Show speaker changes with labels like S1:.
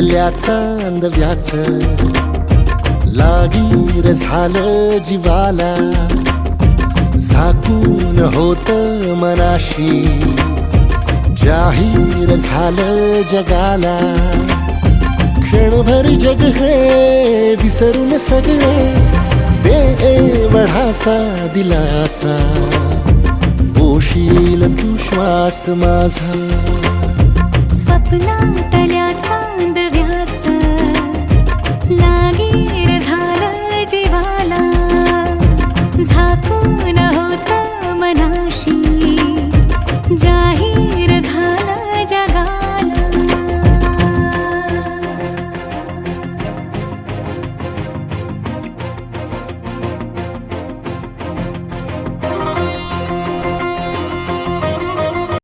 S1: स्वप्नातल्या चांदव्याच लागीर झालं जीवाला, झाकून होत मनाशी जाहीर झालं जगाला. क्षणभर जग हे विसरून सगळे देवढासा दिलासा, पोशील तू श्वास माझा.
S2: स्वप्नातल्या चांदव्याच लागीर झालं जीवाला, झाकून होत मनाशी जाहीर